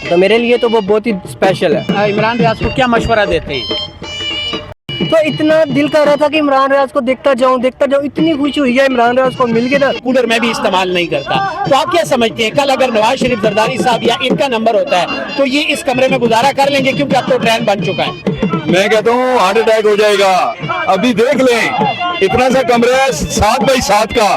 तो मेरे लिए तो वो बहुत ही स्पेशल है। इमरान रियाज को क्या मशवरा देते हैं? तो इतना दिल कर रहा था कि इमरान रियाज को देखता जाऊं, इतनी खुशी हुई है इमरान रियाज को मिल के ना। कूलर मैं भी इस्तेमाल नहीं करता, तो आप क्या समझते हैं कल अगर नवाज शरीफ जरदारी साहब या इनका नंबर होता है तो ये इस कमरे में गुजारा कर लेंगे, क्योंकि अब तो ट्रेंड बन चुका है? मैं कहता हूँ हार्ट अटैक हो जाएगा। अभी देख लें, इतना सा कमरा है 7 बाई 7 का,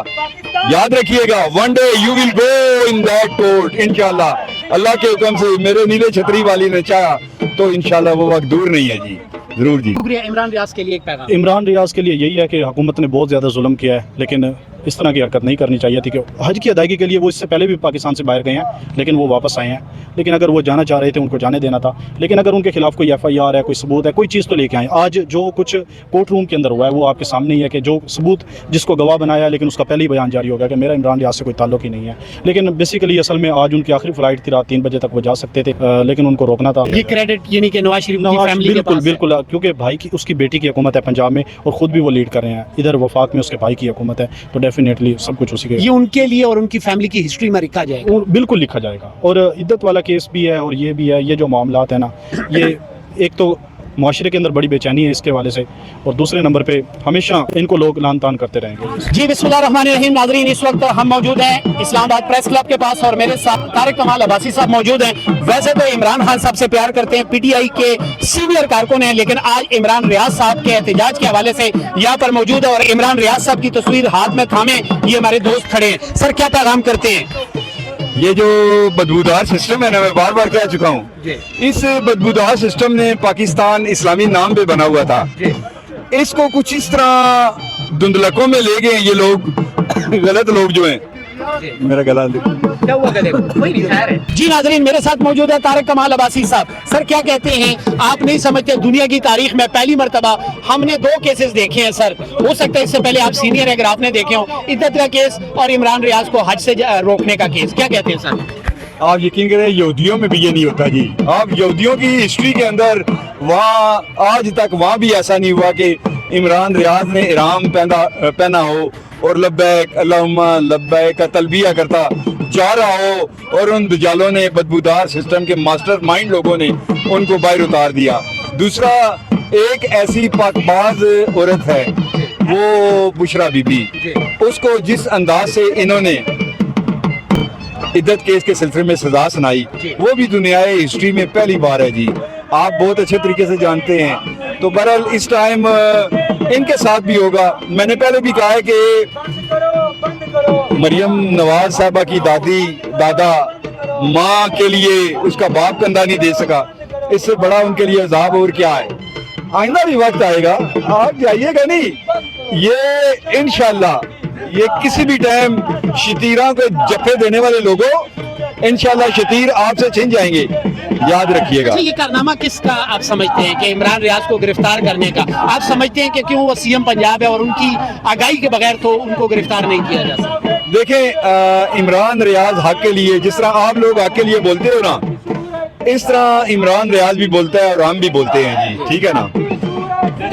याद रखिएगा one day you will go in that court इंशाल्लाह। अल्लाह के हुक्म से मेरे नीले छतरी वाली ने चाहा तो इंशाल्लाह वो वक्त दूर नहीं है जी, जरूर जी। शुक्रिया। इमरान रियाज के लिए एक पैगाम? इमरान रियाज के लिए यही है कि हुकूमत ने बहुत ज़्यादा जुल्म किया है, लेकिन इस तरह की हरकत नहीं करनी चाहिए थी कि हज की अदायगी के लिए वो इससे पहले भी पाकिस्तान से बाहर गए हैं, लेकिन वो वापस आए हैं। लेकिन अगर वो जाना चाह रहे थे उनको जाने देना था, लेकिन अगर उनके खिलाफ कोई FIR है, कोई सबूत है, कोई चीज़ तो लेके आए। आज जो कुछ कोर्ट रूम के अंदर हुआ है वो आपके सामने ही है कि जो सबूत जिसको गवाह बनाया, लेकिन उसका पहले ही बयान जारी हो गया कि मेरा इमरान रियाज से कोई ताल्लुक ही नहीं है। लेकिन बेसिकली असल में आज उनकी आखिरी फ्लाइट थी, रात 3 बजे तक वो जा सकते थे, लेकिन उनको रोकना था। ये क्रेडिट यानी कि नवाज शरीफ की फैमिली के बिल्कुल पास बिल्कुल, क्योंकि भाई की उसकी बेटी की हुकूमत है पंजाब में और ख़ुद भी वो लीड कर रहे हैं। इधर वफाक में उसके भाई की हुकूमत है, तो डेफिनेटली सब कुछ उसी के। ये उनके लिए और उनकी फैमिली की हिस्ट्री में लिखा जाएगा। बिल्कुल लिखा जाएगा। और इद्दत वाला केस भी है और ये भी है, ये जो मामलात है ना, ये एक तो माशरे के अंदर बड़ी बेचैनी है इसके वाले से, और दूसरे नंबर पे हमेशा इनको लोग लान तान करते रहेंगे। जी बिस्मिल्लाहिर्रहमानिर्रहीम। नाज़रीन, इस वक्त हम मौजूद हैं इस्लामाबाद प्रेस क्लब के पास और मेरे साथ तारिक कमाल अब्बासी साहब मौजूद हैं। वैसे तो इमरान खान साहब से प्यार करते हैं, PTI के सीनियर कारकुन हैं, लेकिन आज इमरान रियाज साहब के एहतजाज के हवाले से यहाँ पर मौजूद है और इमरान रियाज साहब की तस्वीर हाथ में थामे ये हमारे दोस्त खड़े हैं। सर, क्या पैगाम करते हैं? ये जो बदबूदार सिस्टम है ना, मैं बार बार कह चुका हूँ, इस बदबूदार सिस्टम ने पाकिस्तान इस्लामी नाम पे बना हुआ था, इसको कुछ इस तरह धुंधलकों में ले गए ये लोग गलत लोग जो हैं। मेरा गला क्या हुआ गले को? कोई नहीं, खैर है। जी नाज़रीन, मेरे साथ मौजूद है तारिक कमाल अब्बासी साहब। सर, क्या कहते हैं, आप नहीं समझते दुनिया की तारीख में पहली मर्तबा हमने 2 केसेस देखे हैं सर, हो सकता है इससे पहले आप सीनियर है, अगर आपने देखे हो, इद्दत का केस और इमरान रियाज को हज से रोकने का केस, क्या कहते हैं सर? आप यकीन करें यहूदियों में भी ये नहीं होता जी। आप यहूदियों की हिस्ट्री के अंदर वहाँ आज तक वहाँ भी ऐसा नहीं हुआ कि इमरान रियाज ने इहराम पहना हो और लब्बैक अल्लाहुम्मा लब्बैक का तलबिया करता जा रहा हो और उन दुजालों ने, बदबूदार सिस्टम के मास्टरमाइंड लोगों ने उनको बाहर उतार दिया। दूसरा, एक ऐसी पाकबाज औरत है वो बुशरा बीबी, उसको जिस अंदाज से इन्होंने इद्दत केस के सिलसिले में सजा सुनाई, वो भी दुनियाई हिस्ट्री में पहली बार है जी। आप बहुत अच्छे तरीके से जानते हैं। तो बहरहाल इस टाइम इनके साथ भी होगा। मैंने पहले भी कहा है कि मरियम नवाज साहबा की दादा माँ के लिए उसका बाप कंधा नहीं दे सका, इससे बड़ा उनके लिए अजाब और क्या है। आइंदा भी वक्त आएगा, आप जाइएगा नहीं, ये इंशाल्लाह ये किसी भी टाइम शतीरा को जफ्फे देने वाले लोगों इंशाल्लाह शतीर आपसे छिन जाएंगे, याद रखिएगा। ये कारनामा किसका आप समझते हैं कि इमरान रियाज को गिरफ्तार करने का? आप समझते हैं कि क्यों वो CM पंजाब है और उनकी आगाही के बगैर तो उनको गिरफ्तार नहीं किया जा सकता? देखें, इमरान रियाज हक के लिए, जिस तरह आप लोग हक के लिए बोलते हो ना, इस तरह इमरान रियाज भी बोलता है और हम भी बोलते हैं जी, ठीक है ना।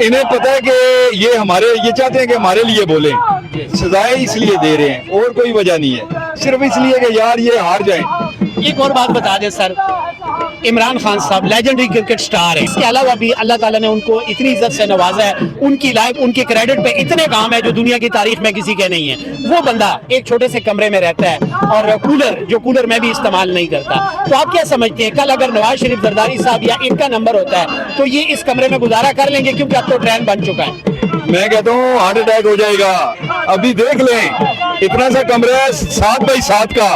इन्हें पता है कि ये चाहते हैं कि हमारे लिए बोले, सजाएं इसलिए दे रहे हैं और कोई वजह नहीं है, सिर्फ इसलिए कि यार ये हार जाएं। एक और बात बता दें सर, इमरान खान साहब लेजेंडरी क्रिकेट स्टार है, इसके अलावा भी अल्लाह ताला ने उनको इतनी इज्जत से नवाजा है, उनकी लाइफ उनके क्रेडिट पे इतने काम है जो दुनिया की तारीख में किसी के नहीं है। वो बंदा एक छोटे से कमरे में रहता है और कूलर मैं भी इस्तेमाल नहीं करता, तो आप क्या समझते हैं कल अगर नवाज शरीफ जरदारी साहब या इनका नंबर होता है तो ये इस कमरे में गुजारा कर लेंगे, क्योंकि अब तो ट्रेंड बन चुका है? मैं कहता हूँ हार्ट अटैक हो जाएगा। अभी देख लें, इतना सा कमरा है 7 बाई 7 का,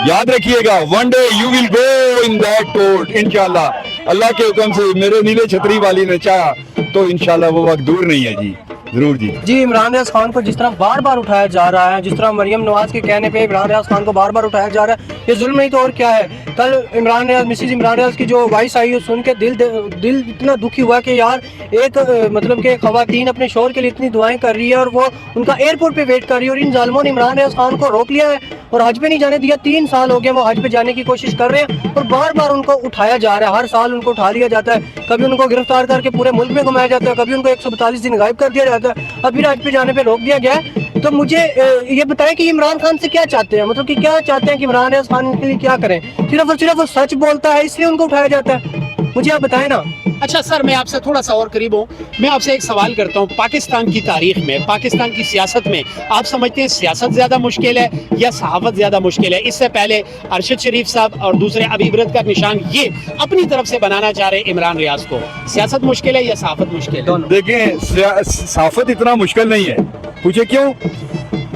याद रखिएगा one day you will go in that court इंशाल्लाह। अल्लाह के हुक्म से मेरे नीले छतरी वाली ने चाहा तो इंशाल्लाह वो वक्त दूर नहीं है जी, जरूर जी। इमरान रियाज खान को जिस तरह बार बार उठाया जा रहा है, जिस तरह मरियम नवाज के कहने पे इमरान रियाज खान को बार बार उठाया जा रहा है, ये जुल्म नहीं तो और क्या है। कल मिसेज इमरान रियाज की जो वॉइस आई सुन के दिल इतना दुखी हुआ कि यार एक मतलब कि खवातीन अपने शोहर के लिए इतनी दुआएं कर रही है और वो उनका एयरपोर्ट पे वेट कर रही है और इन जालिमों ने इमरान रियाज खान को रोक लिया है और हज पे नहीं जाने दिया। 3 साल हो गए वो हज पे जाने की कोशिश कर रहे हैं और बार बार उनको उठाया जा रहा है, हर साल उनको उठा लिया जाता है, कभी उनको गिरफ्तार करके पूरे मुल्क में घुमाया जाता है, कभी उनको 142 दिन गायब कर दिया जाता है, अब फिर हज पे जाने पे रोक दिया गया है। تو مجھے یہ بتائیں کہ عمران خان سے کیا چاہتے ہیں, مطلب کہ کیا چاہتے ہیں کہ عمران ریاض خان کے لیے کیا کریں؟ صرف اور صرف وہ سچ بولتا ہے اس لیے ان کو اٹھایا جاتا ہے, مجھے آپ بتائیں نا. اچھا سر, میں آپ سے تھوڑا سا اور قریب ہوں, میں آپ سے ایک سوال کرتا ہوں. پاکستان کی تاریخ میں, پاکستان کی سیاست میں آپ سمجھتے ہیں سیاست زیادہ مشکل ہے یا صحافت زیادہ مشکل ہے؟ اس سے پہلے ارشد شریف صاحب اور دوسرے ابھی عبرت کا نشان یہ اپنی طرف سے بنانا چاہ رہے ہیں عمران ریاض کو, سیاست مشکل ہے یا صحافت مشکل ہے؟ دیکھیں صحافت اتنا مشکل نہیں ہے, پوچھے کیوں؟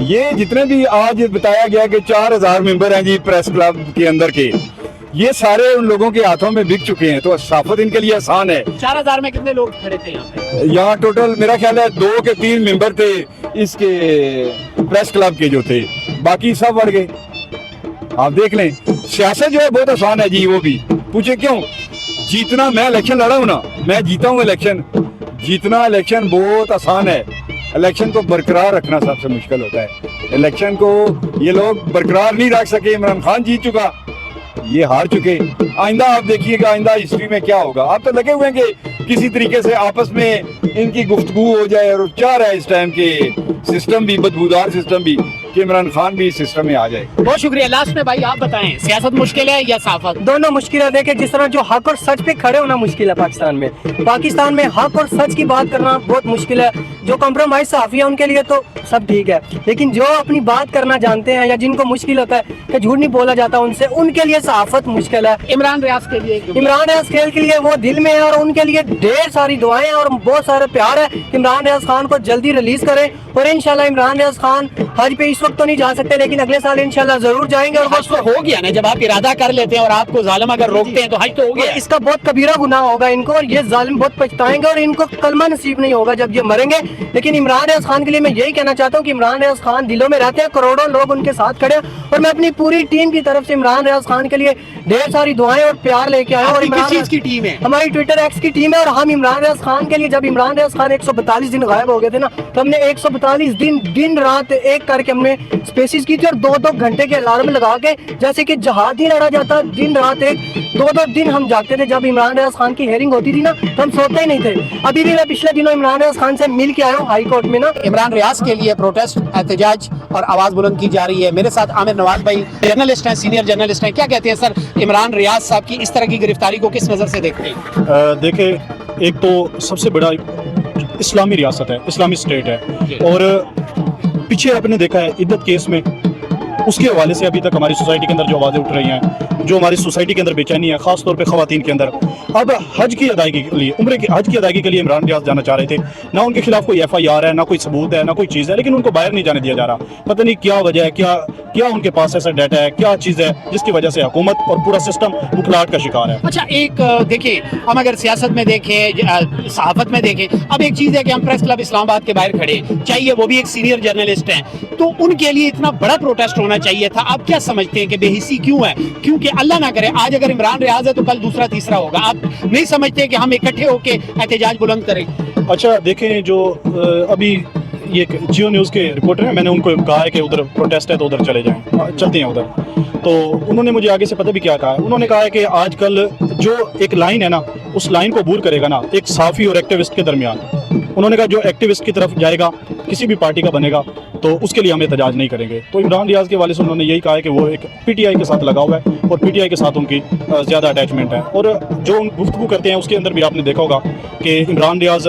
یہ جتنے بھی آج بتایا گیا کہ 4000 ممبر ہیں جی پریس کلب کے اندر کے, یہ سارے ان لوگوں کے ہاتھوں میں بک چکے ہیں, تو صحافت ان کے لیے آسان ہے. 4000 میں کتنے لوگ کھڑے تھے یہاں پہ؟ یہاں ٹوٹل میرا خیال ہے 2 کے 3 ممبر تھے اس کے پریس کلب کے جو تھے, باقی سب بڑھ گئے. آپ دیکھ لیں سیاست جو ہے بہت آسان ہے جی, وہ بھی پوچھے کیوں؟ جیتنا, میں الیکشن لڑا ہوں نا, میں جیتا ہوں الیکشن, جیتنا الیکشن بہت آسان ہے. الیکشن کو برقرار رکھنا سب سے مشکل ہوتا ہے. الیکشن کو یہ لوگ برقرار نہیں رکھ سکے. عمران خان جیت چکا, یہ ہار چکے. آئندہ آپ دیکھیے گا آئندہ ہسٹری میں کیا ہوگا. آپ تو لگے ہوئے ہیں کہ کسی طریقے سے آپس میں ان کی گفتگو ہو جائے, اور چاہ رہا ہے اس ٹائم کے سسٹم بھی, بدبودار سسٹم بھی, کہ عمران خان بھی اس سسٹم میں آ جائے. بہت شکریہ. لاسٹ میں بھائی آپ بتائیں, سیاست مشکل ہے یا صحافت؟ دونوں مشکل ہے. دیکھیں جس طرح جو حق اور سچ پہ کھڑے ہونا مشکل ہے پاکستان میں, پاکستان میں حق اور سچ کی بات کرنا بہت مشکل ہے. جو کمپرومائز صحافی ہیں ان کے لیے تو سب ٹھیک ہے, لیکن جو اپنی بات کرنا جانتے ہیں یا جن کو مشکل ہوتا ہے کہ جھوٹ نہیں بولا جاتا ان سے, ان کے لیے صحافت مشکل ہے. عمران ریاض کے لیے, عمران ریاض کھیل کے لیے وہ دل میں ہے, اور ان کے لیے ڈھیر ساری دعائیں اور بہت سارے پیار ہے کہ عمران ریاض خان کو جلدی ریلیز کریں. اور انشاءاللہ عمران ریاض خان حج پہ اس وقت تو نہیں جا سکتے, لیکن اگلے سال انشاءاللہ ضرور جائیں گے. اور حج تو ہو گیا نا, جب آپ ارادہ کر لیتے ہیں اور آپ کو ظالم اگر روکتے ہیں تو حج تو ہو گیا. اس کا بہت کبیرہ گناہ ہوگا ان کو, اور یہ ظالم بہت پچھتائیں گے, اور ان کو کلمہ نصیب نہیں ہوگا جب یہ مریں گے. لیکن عمران ریاض خان کے لیے میں یہی کہنا چاہتا ہوں کہ عمران ریاض خان دلوں میں رہتے ہیں, کروڑوں لوگ ان کے ساتھ کھڑے ہیں, اور میں اپنی پوری ٹیم کی طرف سے عمران ریاض خان کے لیے ڈھیر ساری دعائیں اور پیار لے کے آئے. اور کس چیز کی ٹیم ہے؟ ہماری ٹویٹر ایکس کی ٹیم ہے, اور ہم عمران ریاض خان کے لیے, جب عمران ریاض خان 142 دن غائب ہو گئے تھے نا, تو ہم نے 142 دن رات ایک کر کے ہم نے اسپیسیز کی تھی, اور 2-2 گھنٹے کے الارم لگا کے, جیسے کہ جہاد ہی لڑا جاتا, دن رات ایک 2-2 دن ہم جاگتے تھے. جب عمران ریاض خان کی ہیئرنگ ہوتی تھی نا, تو ہم سوتے ہی نہیں تھے. ابھی بھی میں پچھلے دنوں عمران ریاض خان سے مل کے آیا ہوں ہائی کورٹ میں نا. عمران ریاض کے لیے پروٹیسٹ, احتجاج اور آواز بلند کی جا رہی ہے. میرے ساتھ عامر نواز بھائی جرنلسٹ ہیں, سینئر جرنلسٹ ہیں. کیا کہتے ہیں سر, عمران ریاض صاحب کی اس طرح کی گرفتاری کو کس نظر سے دیکھتے ہیں؟ دیکھیں, ایک تو سب سے بڑا اسلامی ریاست ہے, اسلامی اسٹیٹ ہے, اور پیچھے آپ نے دیکھا ہے عدت کیس میں, اس کے حوالے سے ابھی تک ہماری سوسائٹی کے اندر جو آوازیں اٹھ رہی ہیں, جو ہماری سوسائٹی کے اندر بے چینی ہے, خاص طور پہ خواتین کے اندر. اب حج کی ادائیگی کے لیے, عمرے کی حج کی ادائیگی کے لیے عمران ریاض جانا چاہ رہے تھے. نہ ان کے خلاف کوئی FIR ہے, نہ کوئی ثبوت ہے, نہ کوئی چیز ہے, لیکن ان کو باہر نہیں جانے دیا جا رہا. پتہ نہیں کیا وجہ ہے, کیا ان کے پاس ایسا ڈیٹا ہے, کیا چیز ہے جس کی وجہ سے حکومت اور پورا سسٹم بکھلاہٹ کا شکار ہے. اچھا ایک دیکھیں, ہم اگر سیاست میں دیکھیں, صحافت میں دیکھیں, اب ایک چیز ہے کہ ہم پریس کلب اسلام آباد کے باہر کھڑے, چاہیے وہ بھی ایک سینئر جرنلسٹ ہیں, تو ان کے لیے اتنا بڑا پروٹیسٹ ہونا چاہیے تھا. آپ کیا سمجھتے ہیں کہ بے حسی کیوں ہے؟ کیونکہ اللہ نہ کرے آج اگر عمران ریاض ہے تو کل دوسرا تیسرا ہوگا. آپ نہیں سمجھتے کہ ہم اکٹھے ہو کے احتجاج بلند کریں؟ اچھا دیکھیں, جو ابھی یہ جیو نیوز کے رپورٹر ہیں, میں نے ان کو کہا ہے کہ ادھر پروٹیسٹ ہے تو ادھر چلے جائیں, چلتے ہیں ادھر. تو انہوں نے مجھے آگے سے پتہ بھی کیا کہا ہے. انہوں نے کہا ہے کہ آج کل جو ایک لائن ہے نا, اس لائن کو عبور کرے گا نا ایک صحافی اور ایکٹیوسٹ کے درمیان. انہوں نے کہا جو ایکٹیوسٹ کی طرف جائے گا, کسی بھی پارٹی کا بنے گا, تو اس کے لیے ہم احتجاج نہیں کریں گے. تو عمران ریاض کے والے سے انہوں نے یہی کہا ہے کہ وہ ایک PTI کے ساتھ لگا ہوا ہے, اور PTI کے ساتھ ان کی زیادہ اٹیچمنٹ ہے. اور جو گفتگو کرتے ہیں اس کے اندر بھی آپ نے دیکھا ہوگا کہ عمران ریاض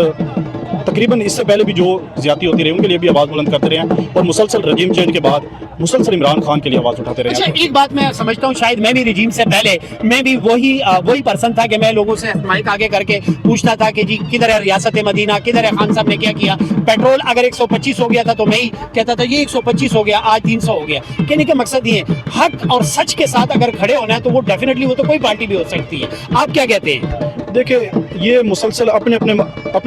تقریباً اس سے پہلے بھی جو زیادتی ہوتی رہی ان کے لیے بھی آواز بلند کرتے رہے ہیں, اور مسلسل رجیم چینج کے بعد مسلسل عمران خان کے لیے آواز اٹھاتے رہے ہیں. اچھا ایک بات میں سمجھتا ہوں, شاید میں بھی رجیم سے پہلے میں بھی وہی پرسن تھا کہ میں لوگوں سے مائک آگے کر کے پوچھتا تھا کہ جی کدھر ہے ریاست مدینہ, کدھر ہے خان صاحب نے کیا کیا. پیٹرول اگر 125 ہو گیا تھا تو میں ہی کہتا تھا یہ 125 ہو گیا, آج 300 ہو گیا. کہنے کا مقصد یہ ہے حق اور سچ کے ساتھ اگر کھڑے ہونا ہے تو وہ ڈیفینیٹلی, وہ تو کوئی پارٹی بھی ہو سکتی ہے. آپ کیا کہتے ہیں؟ دیکھیں یہ مسلسل اپنے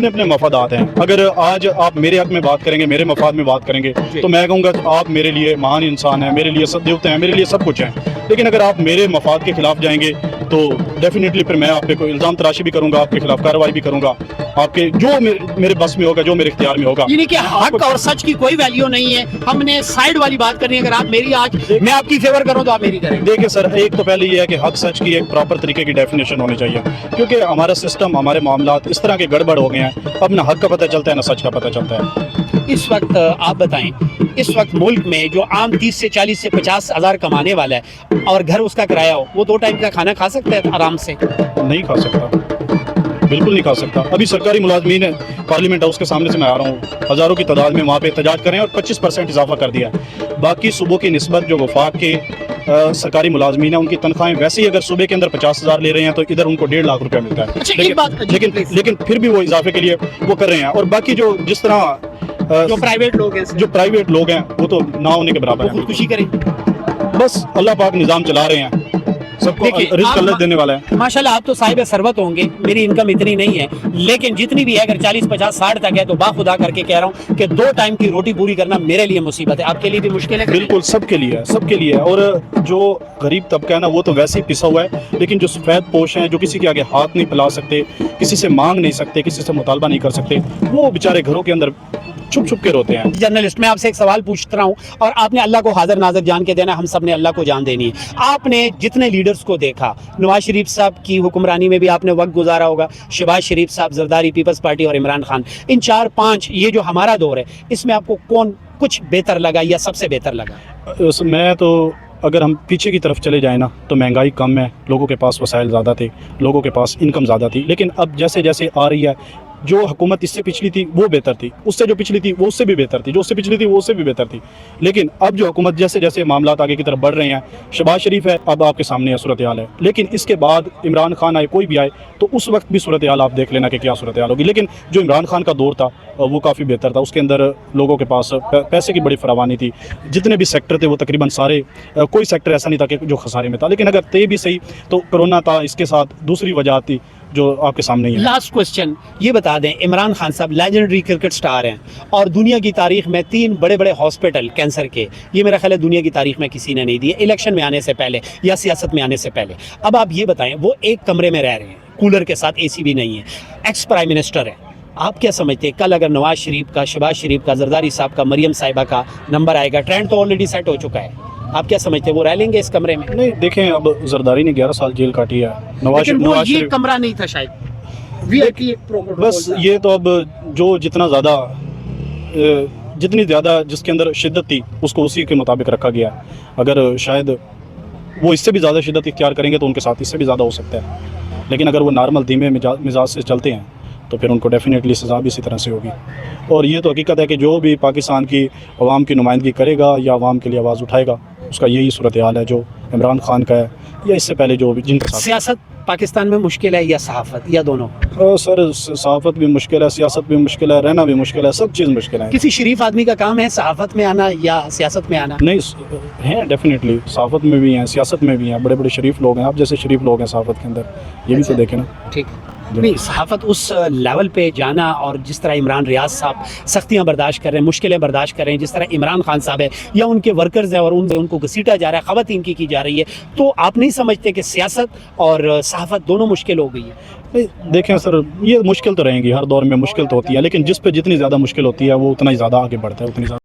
اپنے مفادات ہیں. اگر آج آپ میرے حق میں بات کریں گے, میرے مفاد میں بات کریں گے, تو میں کہوں گا آپ میرے لیے مہان انسان ہیں, میرے لیے سب دیوتے ہیں, میرے لیے سب کچھ ہیں. لیکن اگر آپ میرے مفاد کے خلاف جائیں گے تو ڈیفینیٹلی پھر میں آپ پہ کوئی الزام تراشی بھی کروں گا, آپ کے خلاف کارروائی بھی کروں گا, آپ کے جو میرے بس میں ہوگا, جو میرے اختیار میں ہوگا. یعنی کہ حق اور سچ کی کوئی ویلیو نہیں ہے, ہم نے سائیڈ والی بات کرنی ہے. اگر آپ میری آج میں آپ کی فیور کروں تو آپ میری کریں. دیکھیں سر, ایک تو پہلے یہ ہے کہ حق سچ کی ایک پراپر طریقے کی ڈیفینیشن ہونی چاہیے, کیونکہ ہمارا سسٹم, ہمارے معاملات اس طرح کے گڑبڑ ہو گئے ہیں, اب نہ حق کا پتہ چلتا ہے نہ سچ کا پتہ چلتا ہے. इस वक्त आप बताएं, इस वक्त मुल्क में जो आम 30 से 40 से 50 हज़ार कमाने वाला है और घर उसका किराया हो, वो 2 टाइम का खाना खा सकता है आराम से? नहीं खा सकता, बिल्कुल नहीं खा सकता। अभी सरकारी मुलाजमीन है, पार्लियामेंट हाउस के सामने से मैं आ रहा हूँ, हज़ारों की तादाद में वहाँ पे एहतजाज करें और 25% इजाफा कर दिया है। बाकी सूबों की निस्बत जो वफाक के सरकारी मुलाजमीन है, उनकी तनख्वाहें वैसे ही अगर सूबे के अंदर 50,000 ले रहे हैं तो इधर उनको 1.5 लाख रुपया मिलता है। अच्छा, एक बात लेकिन please। लेकिन फिर भी वो इजाफे के लिए वो कर रहे हैं। और बाकी जो जिस तरह जो प्राइवेट लोग हैं जो प्राइवेट लोग हैं वो तो ना होने के बराबर वो है। खुदकुशी करें। बस अल्लाह पाक निज़ाम चला रहे हैं, सबको देखिए, रिज़्क आप अल्लाह देने वाला है। माशाल्लाह आप तो साहिब सरवत होंगे, मेरी इनकम इतनी नहीं है, लेकिन जितनी भी है अगर 40 50 60 तक है तो बाखुदा करके कह रहा हूँ कि 2 टाइम की रोटी पूरी करना मेरे लिए मुसीबत है, आपके लिए भी मुश्किल है? बिल्कुल सबके लिए है, सबके लिए है। और जो गरीब तबका है ना वो तो वैसे ही पिसा हुआ है, लेकिन जो सफ़ेद पोश हैं, जो किसी के आगे हाथ नहीं फैला सकते, किसी से मांग नहीं सकते, किसी से मुतालबा नहीं कर सकते, वो बेचारे घरों के अंदर छुप छुप के रोते हैं। जर्नलिस्ट, मैं आपसे एक सवाल पूछ रहा हूँ और आपने अल्लाह को हाजिर नाजर जान के देना, हम सब ने अल्लाह को जान देनी है। आपने जितने लीडर्स को देखा, नवाज शरीफ साहब की हुक्मरानी में भी आपने वक्त गुजारा होगा, शहबाज शरीफ साहब, जरदारी, पीपल्स पार्टी और इमरान खान, इन 4-5 ये जो हमारा दौर है, इसमें आपको कौन कुछ बेहतर लगा या सबसे बेहतर लगा? मैं तो अगर हम पीछे की तरफ चले जाएं ना तो महंगाई कम है, लोगों के पास वसाइल ज़्यादा थे, लोगों के पास इनकम ज़्यादा थी। लेकिन अब जैसे जैसे आ रही है, जो हुकूमत इससे पिछली थी वो बेहतर थी, उससे जो पिछली थी वो उससे भी बेहतर थी, जो उससे पिछली थी वो उससे भी बेहतर थी। लेकिन अब जो हुकूमत जैसे जैसे मामलात आगे की तरफ बढ़ रहे हैं, शहबाज शरीफ है, अब आपके सामने सूरत हाल है, लेकिन इसके बाद इमरान खान आए, कोई भी आए, तो उस वक्त भी सूरत हाल आप देख लेना कि क्या सूरत हाल होगी। लेकिन जो इमरान खान का दौर था वो काफ़ी बेहतर था, उसके अंदर लोगों के पास पैसे की बड़ी फरावानी थी, जितने भी सेक्टर थे वो तकरीबन सारे, कोई सेक्टर ऐसा नहीं था कि जो खसारे में था। लेकिन अगर थे भी सही तो कोरोना था, इसके साथ दूसरी वजह थी जो आपके सामने ही है। लास्ट क्वेश्चन ये बता दें, इमरान खान साहब लेजेंडरी क्रिकेट स्टार हैं और दुनिया की तारीख में 3 बड़े बड़े हॉस्पिटल कैंसर के, ये मेरा ख्याल है दुनिया की तारीख में किसी ने नहीं दिए, इलेक्शन में आने से पहले या सियासत में आने से पहले। अब आप ये बताएं, वो एक कमरे में रह रहे हैं, कूलर के साथ, AC भी नहीं है, एक्स प्राइम मिनिस्टर है, आप क्या समझते हैं कल अगर नवाज शरीफ का, शहबाज शरीफ का, जरदारी साहब का, मरियम साहिबा का नंबर आएगा, ट्रेंड तो ऑलरेडी सेट हो चुका है, आप क्या समझते हैं वो रह लेंगे इस कमरे में? नहीं, देखें, अब जरदारी ने 11 साल जेल काटी है, लेकिन वो नवाज ये शरीफ कमरा नहीं था शायद, VIP एक प्रोटोकॉल बस था। ये तो अब जो जितना ज़्यादा जितनी ज़्यादा जिसके अंदर शिद्दत थी उसको उसी के मुताबिक रखा गया। अगर शायद वो इससे भी ज़्यादा शिद्दत इख्तियार करेंगे तो उनके साथ इससे भी ज़्यादा हो सकता है। लेकिन अगर वो नॉर्मल धीमे मिजाज से चलते हैं तो फिर उनको डेफिनेटली सज़ा भी इसी तरह से होगी। और ये तो हकीकत है कि जो भी पाकिस्तान की अवाम की नुमाइंदगी करेगा या अवाम के लिए आवाज़ उठाएगा, उसका यही सूरत हाल है जो इमरान खान का है या इससे पहले जो भी जिनके साथ। सियासत पाकिस्तान में मुश्किल है या सहाफत या दोनों? सर, सहाफत भी मुश्किल है, सियासत भी मुश्किल है, रहना भी मुश्किल है, सब चीज़ मुश्किल है। किसी शरीफ आदमी का काम है सहाफत में आना या सियासत में आना? नहीं, हैं डेफिनेटली, सहाफत में भी हैं, सियासत में भी हैं, बड़े बड़े शरीफ लोग हैं, आप जैसे शरीफ लोग हैं सहाफत के अंदर, ये भी तो देखें ना। ठीक नहीं, सहाफत उस लेवल पे जाना और जिस तरह इमरान रियाज साहब सख्तियां बर्दाश्त कर रहे हैं, मुश्किलें बर्दाश्त कर रहे हैं, जिस तरह इमरान खान साहब है या उनके वर्कर्स हैं और उनको घसीटा जा रहा है, ख़वातीन की जा रही है, तो आप नहीं समझते कि सियासत और सहाफत दोनों मुश्किल हो गई है? देखें सर, ये मुश्किल तो रहेंगी, हर दौर में मुश्किल तो होती है, लेकिन जिस पे जितनी ज़्यादा मुश्किल होती है वो उतना ही ज़्यादा आगे बढ़ता है, उतनी ज़्यादा